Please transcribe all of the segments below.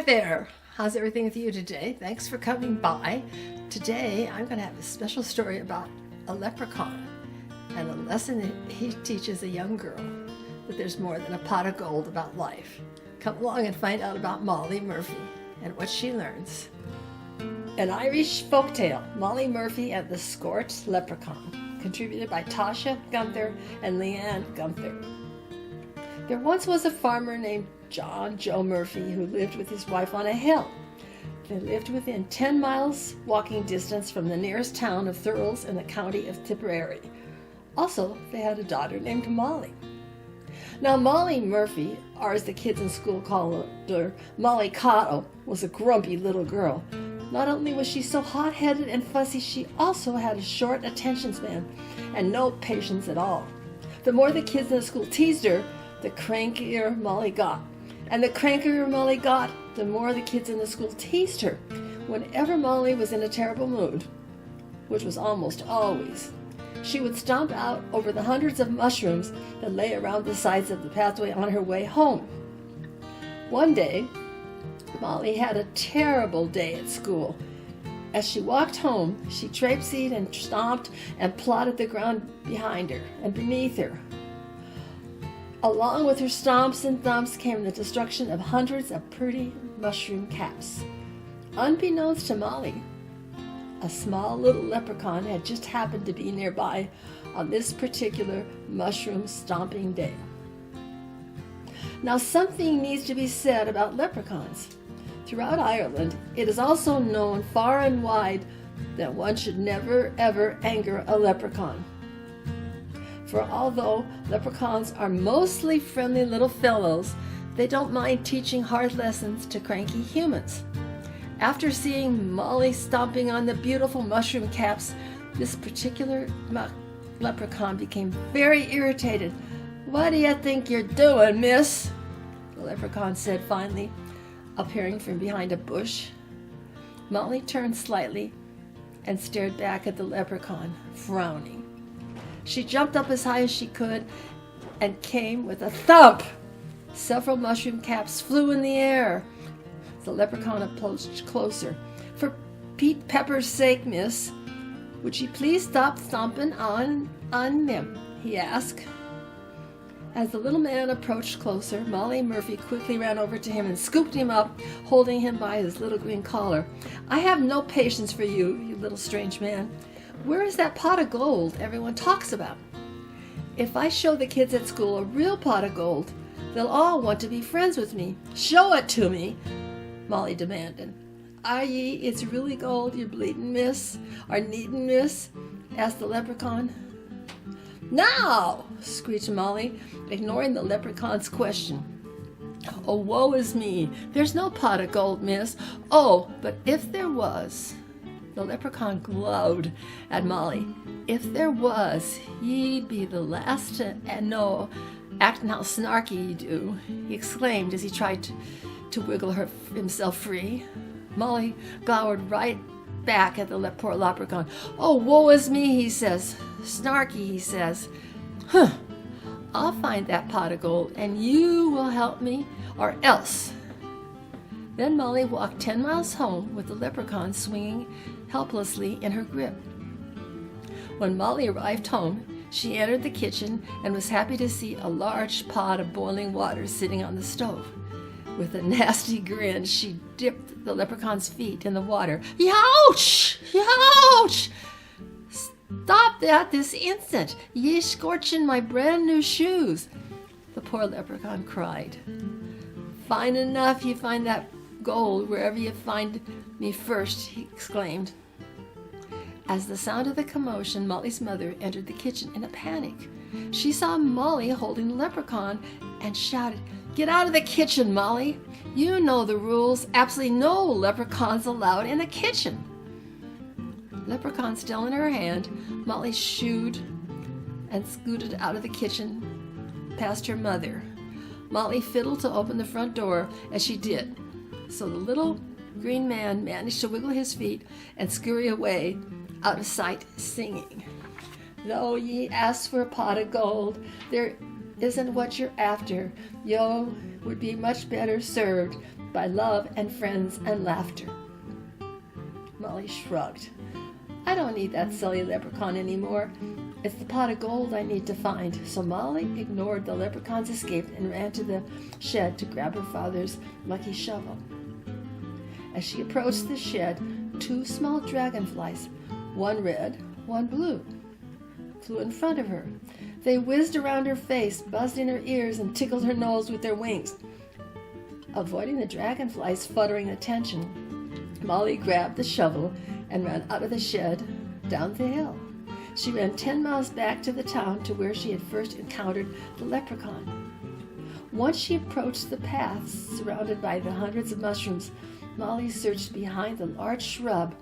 Hi there. How's everything with you today? Thanks for coming by. Today I'm going to have a special story about a leprechaun and a lesson that he teaches a young girl that there's more than a pot of gold about life. Come along and find out about Molly Murphy and what she learns. An Irish folktale, Molly Murphy and the Scorched Leprechaun, contributed by Tasha Gunther and Leanne Gunther. There once was a farmer named John Joe Murphy who lived with his wife on a hill. They lived within 10 miles walking distance from the nearest town of Thurles in the county of Tipperary. Also, they had a daughter named Molly. Now, Molly Murphy, or as the kids in school called her, Molly Cotto, was a grumpy little girl. Not only was she so hot-headed and fussy, she also had a short attention span and no patience at all. The more the kids in the school teased her, the crankier Molly got. And the crankier Molly got, the more the kids in the school teased her. Whenever Molly was in a terrible mood, which was almost always, she would stomp out over the hundreds of mushrooms that lay around the sides of the pathway on her way home. One day, Molly had a terrible day at school. As she walked home, she traipsed and stomped and plodded the ground behind her and beneath her. Along with her stomps and thumps came the destruction of hundreds of pretty mushroom caps. Unbeknownst to Molly, a small little leprechaun had just happened to be nearby on this particular mushroom stomping day. Now, something needs to be said about leprechauns. Throughout Ireland, it is also known far and wide that one should never ever anger a leprechaun. For although leprechauns are mostly friendly little fellows, they don't mind teaching hard lessons to cranky humans. After seeing Molly stomping on the beautiful mushroom caps, this particular leprechaun became very irritated. "What do you think you're doing, miss?" the leprechaun said finally, appearing from behind a bush. Molly turned slightly and stared back at the leprechaun, frowning. She jumped up as high as she could and came with a thump. Several mushroom caps flew in the air. The leprechaun approached closer. "For Pete Pepper's sake, miss, would you please stop stomping on them?" he asked. As the little man approached closer, Molly Murphy quickly ran over to him and scooped him up, holding him by his little green collar. "I have no patience for you, you little strange man. Where is that pot of gold everyone talks about? If I show the kids at school a real pot of gold, they'll all want to be friends with me. Show it to me," Molly demanded. "Are ye, it's really gold you're bleeding, miss, or needin', miss?" asked the leprechaun. "Now!" screeched Molly, ignoring the leprechaun's question. "Oh, woe is me. There's no pot of gold, miss. Oh, but if there was..." The leprechaun glowed at Molly. "If there was, ye'd be the last to know, acting how snarky ye do," he exclaimed as he tried to wiggle himself free. Molly glowered right back at the poor leprechaun. "Oh, woe is me," he says. "Snarky," he says. "Huh, I'll find that pot of gold, and you will help me, or else." Then Molly walked 10 miles home with the leprechaun swinging helplessly in her grip. When Molly arrived home, she entered the kitchen and was happy to see a large pot of boiling water sitting on the stove. With a nasty grin, she dipped the leprechaun's feet in the water. "Youch! Youch! Stop that this instant! Ye're scorching my brand new shoes!" the poor leprechaun cried. "Fine enough you find that gold wherever you find me first," he exclaimed. As the sound of the commotion, Molly's mother entered the kitchen in a panic. She saw Molly holding the leprechaun and shouted, "Get out of the kitchen, Molly! You know the rules. Absolutely no leprechauns allowed in the kitchen." Leprechaun still in her hand, Molly shooed and scooted out of the kitchen past her mother. Molly fiddled to open the front door as she did, so the little green man managed to wiggle his feet and scurry away out of sight, singing, "Though ye ask for a pot of gold, there isn't what you're after. Yo would be much better served by love and friends and laughter. Molly shrugged. I don't need that silly leprechaun anymore. It's the pot of gold I need to find. So Molly ignored the leprechaun's escape and ran to the shed to grab her father's lucky shovel. As she approached the shed, 2 small dragonflies, one red, one blue, flew in front of her. They whizzed around her face, buzzed in her ears, and tickled her nose with their wings. Avoiding the dragonflies' fluttering attention, Molly grabbed the shovel and ran out of the shed, down the hill. She ran 10 miles back to the town to where she had first encountered the leprechaun. Once she approached the path surrounded by the hundreds of mushrooms, Molly searched behind the large shrub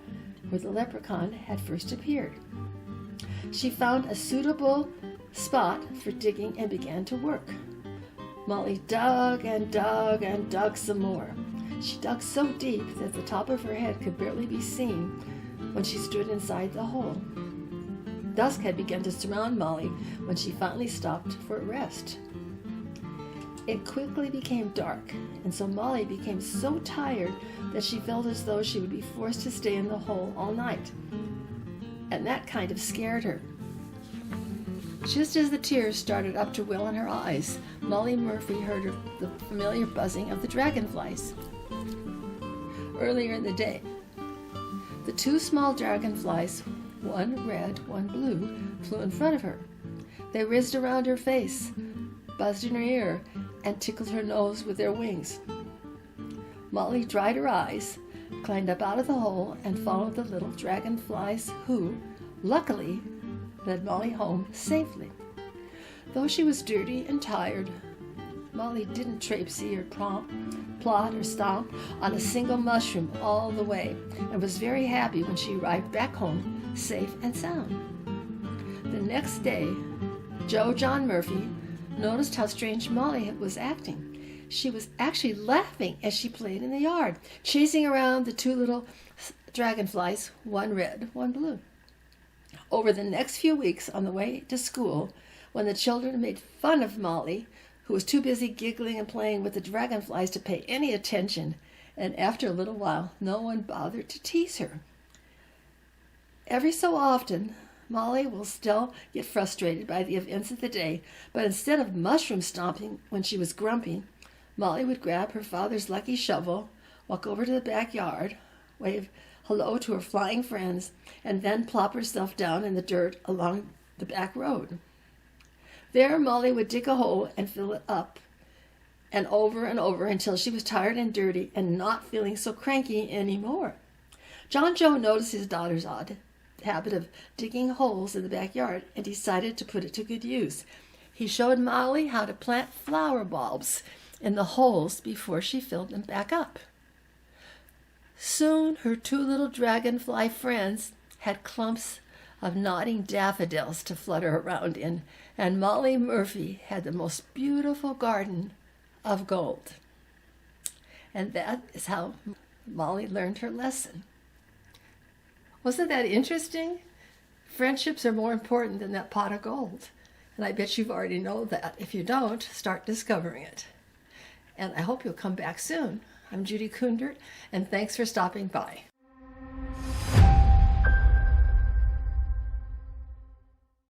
where the leprechaun had first appeared. She found a suitable spot for digging and began to work. Molly dug and dug and dug some more. She dug so deep that the top of her head could barely be seen when she stood inside the hole. Dusk had begun to surround Molly when she finally stopped for a rest. It quickly became dark, and so Molly became so tired that she felt as though she would be forced to stay in the hole all night. And that kind of scared her. Just as the tears started up to well in her eyes, Molly Murphy heard the familiar buzzing of the dragonflies. Earlier in the day, the 2 small dragonflies, one red, one blue, flew in front of her. They whizzed around her face, buzzed in her ear, and tickled her nose with their wings. Molly dried her eyes, climbed up out of the hole, and followed the little dragonflies who, luckily, led Molly home safely. Though she was dirty and tired, Molly didn't traipsy or plod or stomp on a single mushroom all the way, and was very happy when she arrived back home safe and sound. The next day, John Murphy noticed how strange Molly was acting. She was actually laughing as she played in the yard, chasing around the 2 little dragonflies, one red, one blue. Over the next few weeks on the way to school, when the children made fun of Molly, who was too busy giggling and playing with the dragonflies to pay any attention, and after a little while, no one bothered to tease her. Every so often, Molly will still get frustrated by the events of the day, but instead of mushroom stomping when she was grumpy, Molly would grab her father's lucky shovel, walk over to the backyard, wave hello to her flying friends, and then plop herself down in the dirt along the back road. There, Molly would dig a hole and fill it up, and over until she was tired and dirty and not feeling so cranky anymore. John Joe noticed his daughter's odd habit of digging holes in the backyard and decided to put it to good use. He showed Molly how to plant flower bulbs in the holes before she filled them back up. Soon her 2 little dragonfly friends had clumps of nodding daffodils to flutter around in, and Molly Murphy had the most beautiful garden of gold. And that is how Molly learned her lesson. Wasn't that interesting? Friendships are more important than that pot of gold. And I bet you've already know that. If you don't, start discovering it. And I hope you'll come back soon. I'm Judy Kundert, and thanks for stopping by.